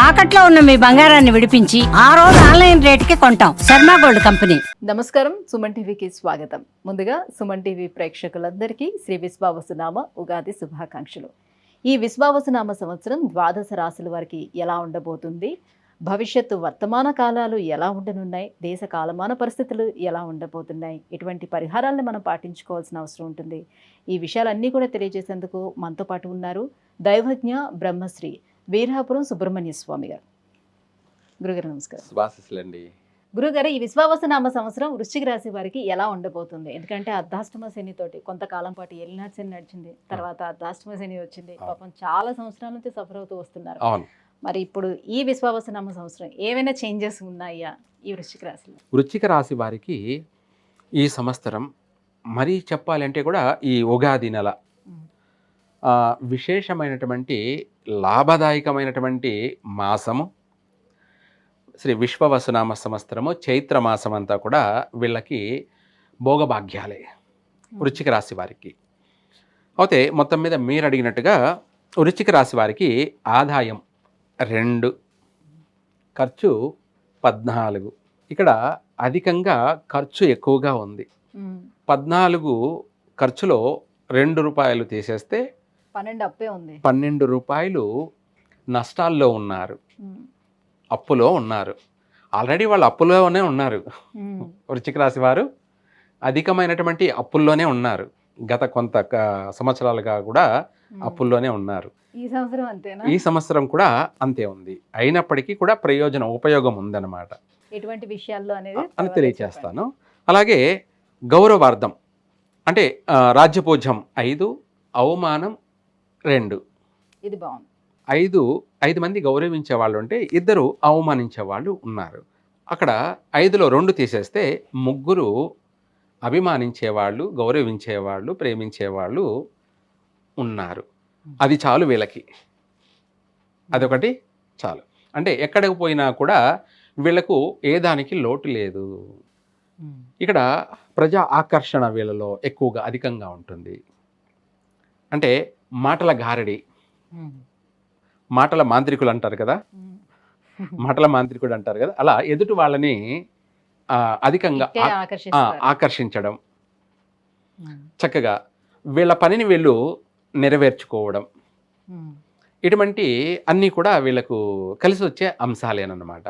తాకట్లో ఉన్న మీ బంగారాన్ని విడిపించి ఆ రోజు ఆన్లైన్ రేటుకి కొంటాం. Sharma gold company. నమస్కారం, సుమన్ టీవీకి స్వాగతం. ముందుగా సుమన్ టీవీ ప్రేక్షకులందరికీ శ్రీ విశ్వావసునామ ఉగాది శుభాకాంక్షలు. ఈ విశ్వావసునామ సంవత్సరం ద్వాదశ రాశుల వారికి ఎలా ఉండబోతుంది, భవిష్యత్తు వర్తమాన కాలాలు ఎలా ఉండనున్నాయి, దేశ కాలమాన పరిస్థితులు ఎలా ఉండబోతున్నాయి, ఎటువంటి పరిహారాలను మనం పాటించుకోవాల్సిన అవసరం ఉంటుంది, ఈ విషయాలన్నీ కూడా తెలియజేసేందుకు మనతో పాటు ఉన్నారు దైవజ్ఞ బ్రహ్మశ్రీ వీరాపురం సుబ్రహ్మణ్య స్వామి గారు. గురుగారు నమస్కారం. శుభాశీస్సులండి. గురుగారు, ఈ విశ్వావసునామ సంవత్సరం వృశ్చిక రాశి వారికి ఎలా ఉండబోతుంది? ఎందుకంటే అర్ధాష్టమ శని తోటి కొంతకాలం పాటు ఏలినాటి శని నడిచింది, తర్వాత అర్ధాష్టమ శని వచ్చింది. పాపం చాలా సంవత్సరాల నుంచి సఫర్ అవుతూ వస్తున్నారు. అవును. మరి ఇప్పుడు ఈ విశ్వావసునామ సంవత్సరం ఏమైనా చేంజెస్ ఉన్నాయా ఈ వృశ్చిక రాశిలో? వృశ్చిక రాశి వారికి ఈ సంవత్సరం మరీ చెప్పాలంటే కూడా ఈ ఉగాది నెల విశేషమైనటువంటి లాభదాయకమైనటువంటి మాసము. శ్రీ విశ్వవసునామ సంవత్సరము చైత్ర మాసం అంతా కూడా వీళ్ళకి భోగభాగ్యాలే వృశ్చిక రాశి వారికి. అయితే మొత్తం మీద మీరు అడిగినట్టుగా వృశ్చిక రాశి వారికి ఆదాయం 2, ఖర్చు 14. ఇక్కడ అధికంగా ఖర్చు ఎక్కువగా ఉంది. 14 ఖర్చులో 2 రూపాయలు తీసేస్తే 12 అప్పే ఉంది. 12 రూపాయలు నష్టాల్లో ఉన్నారు, అప్పులో ఉన్నారు. ఆల్రెడీ వాళ్ళు అప్పులోనే ఉన్నారు. వృశ్చిక రాశి వారు అధికమైనటువంటి అప్పుల్లోనే ఉన్నారు. గత కొంత సంవత్సరాలుగా కూడా అప్పుల్లోనే ఉన్నారు. ఈ సంవత్సరం అంతేనా? ఈ సంవత్సరం కూడా అంతే ఉంది. అయినప్పటికీ కూడా ఉపయోగం ఉందన్నమాట. ఎటువంటి విషయాల్లో అనేది అని తెలియచేస్తాను. అలాగే గౌరవార్థం అంటే రాజ్యపూజ్యం 5, అవమానం 2. ఇది బాగుంది. 5 మంది గౌరవించే వాళ్ళు ఉంటే 2 అవమానించే వాళ్ళు ఉన్నారు. అక్కడ 5లో 2 తీసేస్తే 3 అభిమానించేవాళ్ళు, గౌరవించేవాళ్ళు, ప్రేమించేవాళ్ళు ఉన్నారు. అది చాలు వీళ్ళకి. అదొకటి చాలు. అంటే ఎక్కడికి పోయినా కూడా వీళ్ళకు ఏ దానికి లోటు లేదు. ఇక్కడ ప్రజా ఆకర్షణ వీళ్ళలో ఎక్కువగా అధికంగా ఉంటుంది. అంటే మాటల గారడి, మాటల మాంత్రికులు అంటారు కదా, మాటల మాంత్రికుడు అంటారు కదా, అలా ఎదుటి వాళ్ళని అధికంగా ఆకర్షించడం, చక్కగా వీళ్ళ పనిని వీళ్ళు నెరవేర్చుకోవడం, ఇటువంటి అన్నీ కూడా వీళ్ళకు కలిసి వచ్చే అంశాలేనమాట.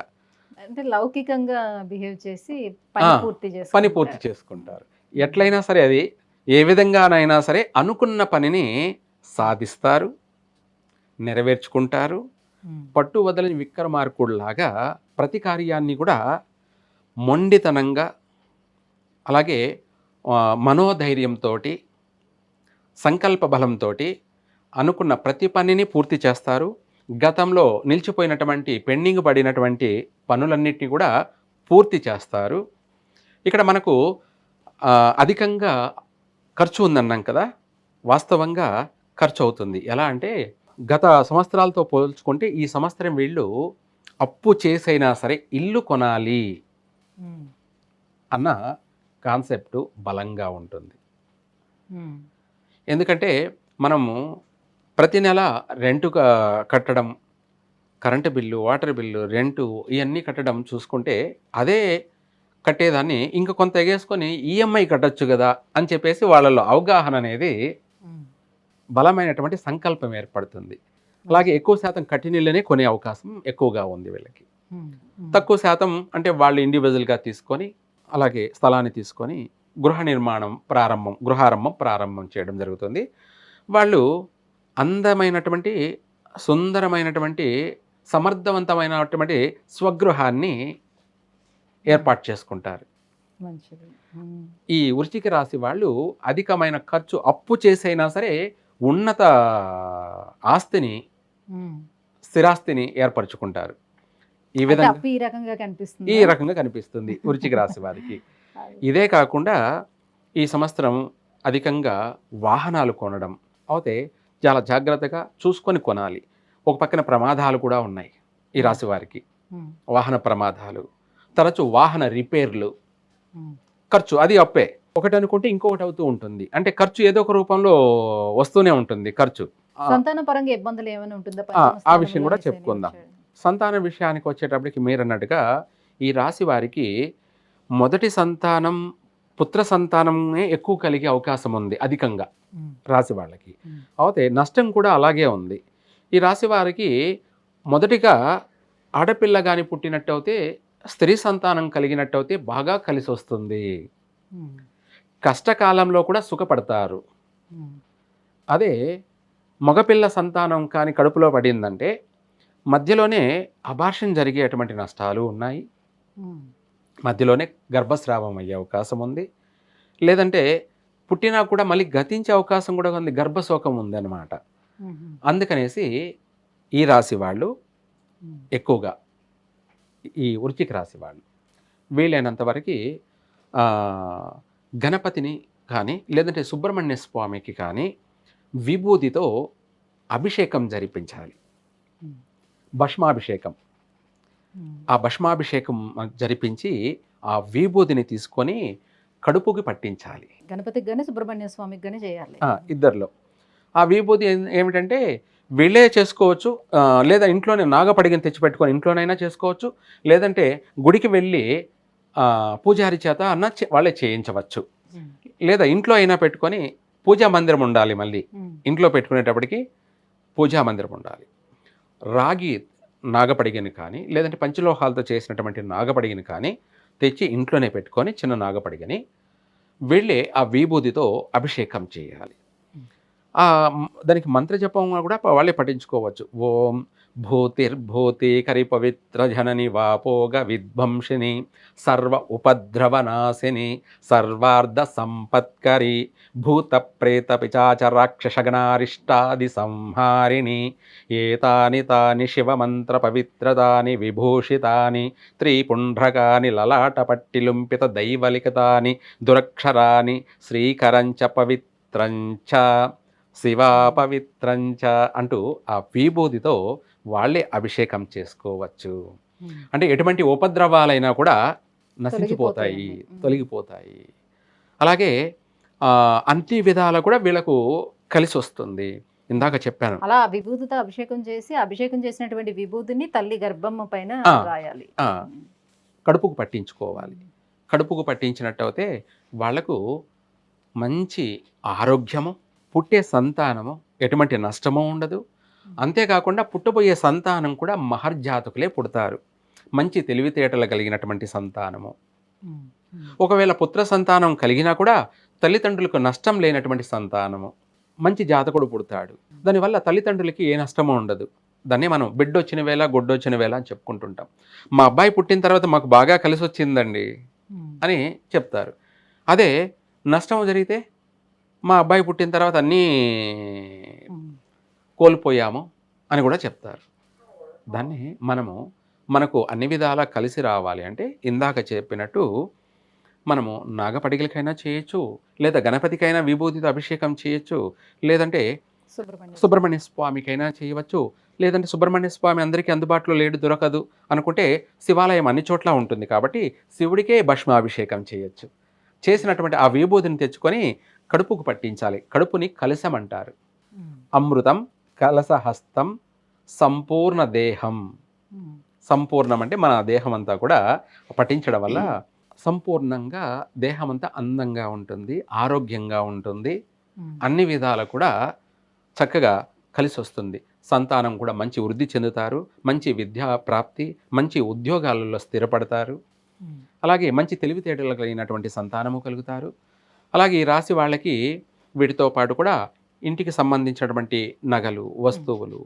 అంటే లౌకికంగా బిహేవ్ చేసి పని పూర్తి చేసుకుంటారు. ఎట్లయినా సరే అది ఏ విధంగానైనా సరే అనుకున్న పనిని సాధిస్తారు, నెరవేర్చుకుంటారు. పట్టు వదలని విక్రమార్కుడిలాగా ప్రతి కార్యాన్ని కూడా మొండితనంగా, అలాగే మనోధైర్యంతో, సంకల్ప బలంతో అనుకున్న ప్రతి పనిని పూర్తి చేస్తారు. గతంలో నిలిచిపోయినటువంటి పెండింగ్ పడినటువంటి పనులన్నిటినీ కూడా పూర్తి చేస్తారు. ఇక్కడ మనకు అధికంగా ఖర్చు ఉందన్నాం కదా, వాస్తవంగా ఖర్చు అవుతుంది. ఎలా అంటే గత సంవత్సరాలతో పోల్చుకుంటే ఈ సంవత్సరం వీళ్ళు అప్పు చేసైనా సరే ఇల్లు కొనాలి అన్న కాన్సెప్ట్ బలంగా ఉంటుంది. ఎందుకంటే మనము ప్రతి నెల రెంటు కట్టడం, current bill, water bill, rent ఇవన్నీ కట్టడం చూసుకుంటే అదే కట్టేదాన్ని ఇంక కొంత ఎగేసుకొని ఈఎంఐ కట్టచ్చు కదా అని చెప్పేసి వాళ్ళలో అవగాహన అనేది, బలమైనటువంటి సంకల్పం ఏర్పడుతుంది. అలాగే ఎక్కువ శాతం కట్టినీళ్ళనే కొనే అవకాశం ఎక్కువగా ఉంది వీళ్ళకి. తక్కువ శాతం అంటే వాళ్ళు ఇండివిజువల్గా తీసుకొని, అలాగే స్థలాన్ని తీసుకొని గృహారంభం ప్రారంభం చేయడం జరుగుతుంది. వాళ్ళు అందమైనటువంటి, సుందరమైనటువంటి, సమర్థవంతమైనటువంటి స్వగృహాన్ని ఏర్పాటు చేసుకుంటారు. ఈ వృశ్చిక రాశి వాళ్ళు అధికమైన ఖర్చు, అప్పు చేసైనా సరే ఉన్నత ఆస్తిని, స్థిరాస్తిని ఏర్పరచుకుంటారు. ఈ విధంగా ఈ రకంగా కనిపిస్తుంది వృశ్చిక రాశి వారికి. ఇదే కాకుండా ఈ సంవత్సరం అధికంగా వాహనాలు కొనడం అయితే చాలా జాగ్రత్తగా చూసుకొని కొనాలి. ఒక పక్కన ప్రమాదాలు కూడా ఉన్నాయి ఈ రాశి వారికి. వాహన ప్రమాదాలు, తరచు వాహన రిపేర్లు, ఖర్చు అది అప్పే. ఒకటి అనుకుంటే ఇంకొకటి అవుతూ ఉంటుంది. అంటే ఖర్చు ఏదో ఒక రూపంలో వస్తూనే ఉంటుంది ఖర్చు. సంతాన పరంగా ఇబ్బందులు ఏమైనా ఉంటుందా? ఆ విషయం కూడా చెప్పుకుందాం. సంతానం విషయానికి వచ్చేటప్పటికి మీరన్నట్టుగా ఈ రాశి వారికి మొదటి సంతానం పుత్ర సంతానమే ఎక్కువ కలిగే అవకాశం ఉంది అధికంగా రాశి వాళ్ళకి. అయితే నష్టం కూడా అలాగే ఉంది. ఈ రాశి వారికి మొదటిగా ఆడపిల్ల కానీ పుట్టినట్టయితే స్త్రీ సంతానం కలిగినట్టయితే బాగా కలిసి వస్తుంది. కష్టకాలంలో కూడా సుఖపడతారు. అదే మగపిల్ల సంతానం కానీ కడుపులో పడిందంటే మధ్యలోనే అబార్షన్ జరిగేటువంటి నష్టాలు ఉన్నాయి. మధ్యలోనే గర్భస్రావం అయ్యే అవకాశం ఉంది. లేదంటే పుట్టినా కూడా మళ్ళీ గతించే అవకాశం కూడా ఉంది. గర్భశోకం ఉందన్నమాట. అందుకనేసి ఈ రాశి వాళ్ళు ఎక్కువగా ఈ వృశ్చిక రాశి వాళ్ళు వీలైనంత వరకు గణపతిని కానీ లేదంటే సుబ్రహ్మణ్య స్వామికి కానీ విభూతితో అభిషేకం జరిపించాలి. భస్మాభిషేకం. ఆ భస్మాభిషేకం జరిపించి ఆ విభూతిని తీసుకొని కడుపుకి పట్టించాలి. గణపతికి కానీ సుబ్రహ్మణ్య స్వామికి కానీ చేయాలి. ఇద్దరిలో ఆ విభూతి ఏమిటంటే వీళ్ళే చేసుకోవచ్చు, లేదా ఇంట్లోనే నాగపడిగని తెచ్చిపెట్టుకొని ఇంట్లోనైనా చేసుకోవచ్చు, లేదంటే గుడికి వెళ్ళి పూజారి చేత అన్న వాళ్ళే చేయించవచ్చు, లేదా ఇంట్లో అయినా పెట్టుకొని పూజా మందిరం ఉండాలి. మళ్ళీ ఇంట్లో పెట్టుకునేటప్పటికి పూజా మందిరం ఉండాలి. రాగి నాగపడిగని కానీ లేదంటే పంచలోహాలతో చేసినటువంటి నాగపడిగని కానీ తెచ్చి ఇంట్లోనే పెట్టుకొని చిన్న నాగపడిగని వెళ్ళే ఆ విభూతితో అభిషేకం చేయాలి. దానికి మంత్రజపం కూడా వాళ్ళే పఠించుకోవచ్చు. ఓం భూతిర్భూతికరి పవిత్ర జనని వాపోగ విధ్వంసిని సర్వ ఉపద్రవనాశిని సర్వార్ధ సంపత్కరి భూత ప్రేత పిచాచ రాక్షసగణారిష్టాది సంహారిణి ఏతాని తాని శివమంత్ర పవిత్రతాని విభూషితాని త్రిపుండ్రకాని లలాటపట్టిలుంపిత దైవలికతాని దురక్షరాని శ్రీకరంచ పవిత్రంచ శివా పవిత్రంచ అంటూ ఆ విభూతితో వాళ్ళే అభిషేకం చేసుకోవచ్చు. అంటే ఎటువంటి ఉపద్రవాలైనా కూడా నశించిపోతాయి, తొలగిపోతాయి. అలాగే అన్ని విధాలు కూడా వీళ్ళకు కలిసి వస్తుంది. ఇందాక చెప్పాను అలా విభూతితో అభిషేకం చేసి అభిషేకం చేసినటువంటి విభూతిని తల్లి గర్భం పైన రాయాలి. కడుపుకు పట్టించుకోవాలి. కడుపుకు పట్టించినట్టయితే వాళ్లకు మంచి ఆరోగ్యము, పుట్టే సంతానము ఎటువంటి నష్టము ఉండదు. అంతేకాకుండా పుట్టబోయే సంతానం కూడా మహర్జాతకులే పుడతారు. మంచి తెలివితేటలు కలిగినటువంటి సంతానము. ఒకవేళ పుత్ర సంతానం కలిగినా కూడా తల్లిదండ్రులకు నష్టం లేనటువంటి సంతానము, మంచి జాతకుడు పుడతాడు. దానివల్ల తల్లిదండ్రులకి ఏ నష్టమూ ఉండదు. దాన్ని మనం బిడ్డొచ్చిన వేళ గొడ్డొచ్చిన వేళ అని చెప్పుకుంటుంటాం. మా అబ్బాయి పుట్టిన తర్వాత మాకు బాగా కలిసి వచ్చిందండి అని చెప్తారు. అదే నష్టం జరిగితే మా అబ్బాయి పుట్టిన తర్వాత అన్నీ కోల్పోయాము అని కూడా చెప్తారు. దాన్ని మనకు అన్ని విధాలా కలిసి రావాలి అంటే ఇందాక చెప్పినట్టు మనము నాగపడిగలకైనా చేయొచ్చు, లేదా గణపతికైనా విభూతితో అభిషేకం చేయొచ్చు, లేదంటే సుబ్రహ్మణ్య స్వామికైనా చేయవచ్చు, లేదంటే సుబ్రహ్మణ్య స్వామి అందరికీ అందుబాటులో లేడు, దొరకదు అనుకుంటే శివాలయం అన్ని చోట్ల ఉంటుంది కాబట్టి శివుడికే భస్మాభిషేకం చేయొచ్చు. చేసినటువంటి ఆ విభూతిని తెచ్చుకొని కడుపుకు పట్టించాలి. కడుపుని కలశం అంటారు. అమృతం కలశహస్తం సంపూర్ణ దేహం. సంపూర్ణం అంటే మన దేహం అంతా కూడా పఠించడం వల్ల సంపూర్ణంగా దేహం అంతా అందంగా ఉంటుంది, ఆరోగ్యంగా ఉంటుంది, అన్ని విధాలు కూడా చక్కగా కలిసి వస్తుంది. సంతానం కూడా మంచి వృద్ధి చెందుతారు, మంచి విద్యా ప్రాప్తి, మంచి ఉద్యోగాలలో స్థిరపడతారు, అలాగే మంచి తెలివితేటలు కలిగినటువంటి సంతానము కలుగుతారు. అలాగే ఈ రాశి వాళ్ళకి వీటితో పాటు కూడా ఇంటికి సంబంధించినటువంటి నగలు, వస్తువులు,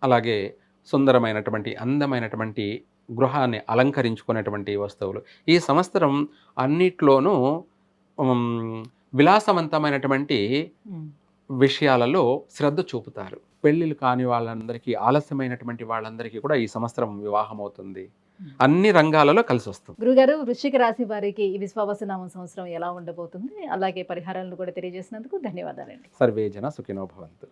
అలాగే సుందరమైనటువంటి అందమైనటువంటి గృహాన్ని అలంకరించుకునేటువంటి వస్తువులు, ఈ సంవత్సరం అన్నిట్లోనూ విలాసవంతమైనటువంటి విషయాలలో శ్రద్ధ చూపుతారు. పెళ్ళిళ్ళు కాని వాళ్ళందరికీ, ఆలస్యమైనటువంటి వాళ్ళందరికీ కూడా ఈ సంవత్సరం వివాహం అవుతుంది. అన్ని రంగాలలో కలిసి వస్తుంది. గురుగారు, వృశ్చిక రాశి వారికి ఈ విశ్వావసునామ సంవత్సరం ఎలా ఉండబోతుంది, అలాగే పరిహారాలను కూడా తెలియజేసినందుకు ధన్యవాదాలండి. సర్వే జన సుఖినో భవంతు.